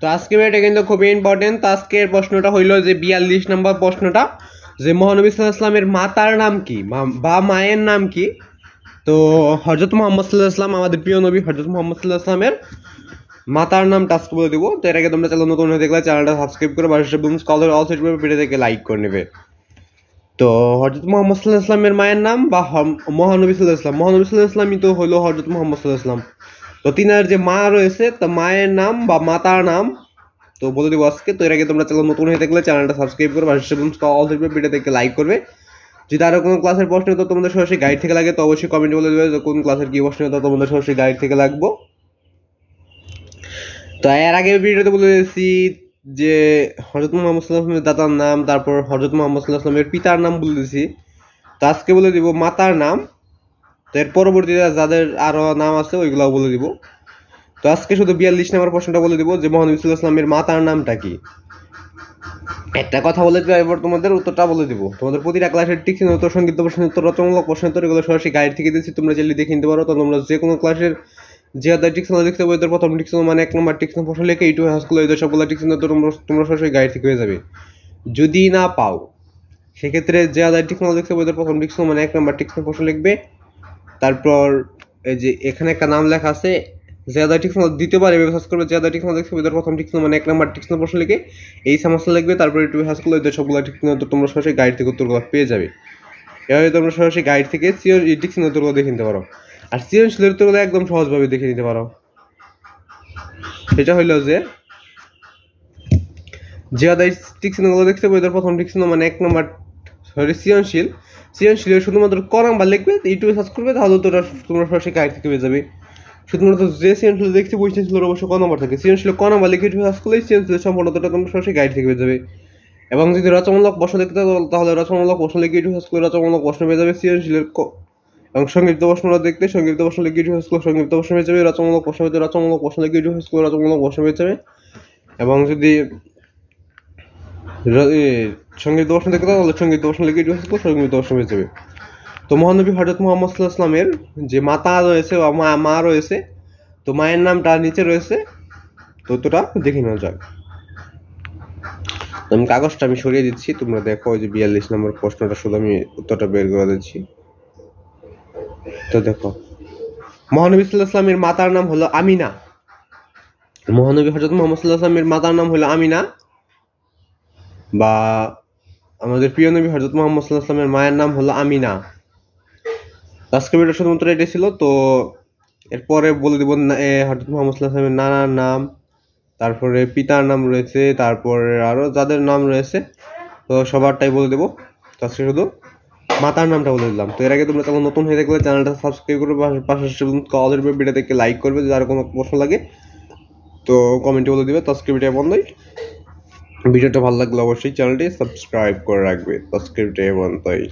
তো আজকের এটা কিন্তু খুবই ইম্পর্টেন্ট। তো আজকের প্রশ্নটা হইল যে 42 নম্বর প্রশ্নটা, যে মহানবী সাল্লাল্লাহু আলাইহি ওয়াসাল্লামের মাতার নাম কি বা মায়ের নাম কি। তো হযরত মুহাম্মদ সাল্লাল্লাহু আলাইহি ওয়াসাল্লাম, আমাদের প্রিয় নবী হযরত মুহাম্মদ সাল্লাল্লাহু আলাইহি ওয়াসাল্লামের মাতার নাম টাস্ক বলে দিব। তো এর আগে তোমরা চ্যানেল নতুন হয়ে দেখলে চ্যানেলটা সাবস্ক্রাইব করে পাশে বুম স্কলার অল সেট করে ভিডিও থেকে লাইক করে নেবে। তো হযরত মুহাম্মদ সাল্লাল্লাহু আলাইহি ওয়াসাল্লামের মায়ের নাম বা মহানবী সাল্লাল্লাহু আলাইহি ওয়াসাল্লাম, মহানবী সাল্লাল্লাহু আলাইহি ওয়াসাল্লামই তো হলো হযরত মুহাম্মদ সাল্লাল্লাহু আলাইহি ওয়াসাল্লাম। তো তিনার যে মা রয়েছে, তা মায়ের নাম বা মাতার নাম তো বলে দিব আজকে। তো এর আগে তোমরা চ্যানেল নতুন হয়ে থাকলে চ্যানেলটা সাবস্ক্রাইব করে পাশে বুম স্কলার অল সেট করে ভিডিও থেকে লাইক করবে। যদি আরো কোনো ক্লাসের প্রশ্ন তো তোমাদের সরাসরি গাইড থেকে লাগে তো অবশ্যই কমেন্টে বলে দেবে যে কোন ক্লাসের কি প্রশ্ন তো তোমাদের সরাসরি গাইড থেকে লাগবো। তো এর আগে ভিডিওতে বলে দিয়েছি যে হযরত মুহাম্মদ সাল্লাল্লাহু আলাইহি ওয়াসাল্লামের দাদার নাম, তারপর হযরত মুহাম্মদ সাল্লাল্লাহু আলাইহি ওয়াসাল্লামের পিতার নাম বলে দিয়েছি। তো আজকে বলে দিব মাতার নাম। তো এর পরবর্তীতে যাদের আরো নাম আছে ওইগুলাও বলে দিব। তো আজকে শুধু 42 নম্বর প্রশ্নটা বলে দিব যে মহানবী সাল্লাল্লাহু আলাইহি ওয়াসাল্লামের মাতার নামটা কি। একটা কথা বলে দিব, এবার তোমাদের উত্তরটা বলে দিব। তোমাদের প্রতিটা ক্লাসের টিকচিহ্ন উত্তর, সংক্ষিপ্ত প্রশ্ন উত্তর, রচনামূলক প্রশ্ন উত্তর এগুলো সরাসরি গাইড থেকে দিচ্ছি, তোমরা চাইলে দেখে নিতে পারো। তো তোমরা যে কোনো ক্লাসের যে আদার টিকচিহ্ন দেখতে পাবো, এদের প্রথম টিকচিহ্ন মানে 1 নম্বর টিকচিহ্ন প্রশ্ন লিখে ইউটিউব হাসগুলো এদের সবগুলো টিকচিহ্ন তো তোমরা সরাসরি গাইড থেকে হয়ে যাবে। যদি না পাও সেক্ষেত্রে যে আদার টিকচিহ্ন দেখতে পাবো, এদের প্রথম টিকচিহ্ন মানে 1 নম্বর টিকচিহ্ন প্রশ্ন লিখবে। তারপর এই যে এখানে একটা নাম লেখা আছে জিয়াদা টিকচিহ্ন দ্বিতীয়বার এভাবে সার্চ করবে, জিয়াদা টিকচিহ্ন দেখতে পাবো, এদের প্রথম টিকচিহ্ন মানে 1 নম্বর টিকচিহ্ন প্রশ্ন লিখে এই সমস্যা লিখবে। তারপর ইউটিউব হাসগুলো এদের সবগুলো টিকচিহ্ন তো তোমরা সরাসরি গাইড থেকে উত্তরগুলো পেয়ে যাবে। এভাবে তোমরা সরাসরি গাইড থেকে টিকচিহ্ন উত্তরগুলো দেখে নিতে পারো। আর সৃজনশীলের উত্তরগুলো একদম সহজভাবে দেখে নিতে পারো। সেটা হইল যে জিয়াদা টিকচিহ্নগুলো দেখতে পাবো, এদের প্রথম টিকচিহ্ন মানে 1 নম্বর সৃজনশীলের শুধুমাত্র ক নাম্বার লিখবে, ইউটিউবে সার্চ করবে, তাহলে তোমরা সরাসরি গাইড থেকে পেয়ে যাবে। শুধুমাত্র যে সৃজনশীল দেখছি ওই সৃজনশীলের অবশ্য ক নাম্বার থাকে, সৃজনশীল ক নাম্বার লিখে ইউটিউবে সার্চ করলেই সৃজনশীলের সম্পূর্ণটা তোমরা সরাসরি গাইড থেকে পেয়ে যাবে। এবং যদি রচনামূলক প্রশ্ন দেখতে তাহলে রচনামূলক প্রশ্ন লিখে ইউটিউবে সার্চ করে রচনামূলক প্রশ্ন পেয়ে যাবে। সৃজনশীলের এবং সংক্ষিপ্ত প্রশ্নটা দেখতে সংক্ষিপ্ত প্রশ্ন লিখে ইউটিউবে সার্চ করে সংক্ষিপ্ত প্রশ্ন পেয়ে যাবে। রচনামূলক প্রশ্ন পেতে রচনামূলক প্রশ্ন লিখে ইউটিউবে সার্চ করে রচনামূলক প্রশ্ন পেয়ে যাবে। এবং যদি সংক্ষিপ্ত প্রশ্ন দেখতে তাহলে সংক্ষিপ্ত প্রশ্ন লিখে ইউটিউবে সার্চ করে সংক্ষিপ্ত প্রশ্ন পেয়ে যাবে। তো মহানবী হযরত মুহাম্মদ সাল্লাল্লাহু আলাইহি ওয়াসাল্লামের যে মাতা রয়েছে বা মা রয়েছে, তো মায়ের নামটা নিচে রয়েছে। তো উত্তরটা দেখে নেওয়া যাক। আমি কাগজটা সরিয়ে দিচ্ছি, তোমরা দেখো ওই যে 42 নম্বর প্রশ্নটা শুধু আমি উত্তরটা বের করে দিচ্ছি। তো দেখো মহানবী সাল্লাল্লাহু আলাইহি ওয়াসাল্লামের মাতার নাম হলো আমিনা। মহানবী হযরত মুহাম্মদ সাল্লাল্লাহু আলাইহি ওয়াসাল্লামের মাতার নাম হলো আমিনা, বা আমাদের প্রিয় নবী হযরত মুহাম্মদ সাল্লাল্লাহু আলাইহি ওয়াসাল্লামের মায়ের নাম হলো আমিনা। আজকের ভিডিও শুধুমাত্র এটাই ছিল। তো এরপরে বলে দেব হযরত মুহাম্মদ সাল্লাল্লাহু আলাইহি ওয়াসাল্লামের নানার নাম, তারপরে পিতার নাম রয়েছে, তারপরে আরো যাদের নাম রয়েছে তো সবারটাই বলে দেবো। তো আজকে শুধু মাতার নামটা বলে দিলাম। তো এর আগে তোমরা চ্যানেল নতুন হয়ে থাকলে চ্যানেলটা সাবস্ক্রাইব করবে, পাশাপাশি কলের ভিডিও থেকে লাইক করবে। যদি আরো কোনো প্রশ্ন লাগে তো কমেন্টে বলে দিবে। তো আজকে ভিডিও বন্ধই। ভিডিওটা ভালো লাগলে অবশ্যই চ্যানেলটি সাবস্ক্রাইব করে রাখবে। তো আজকে ভিডিও বন্ধই।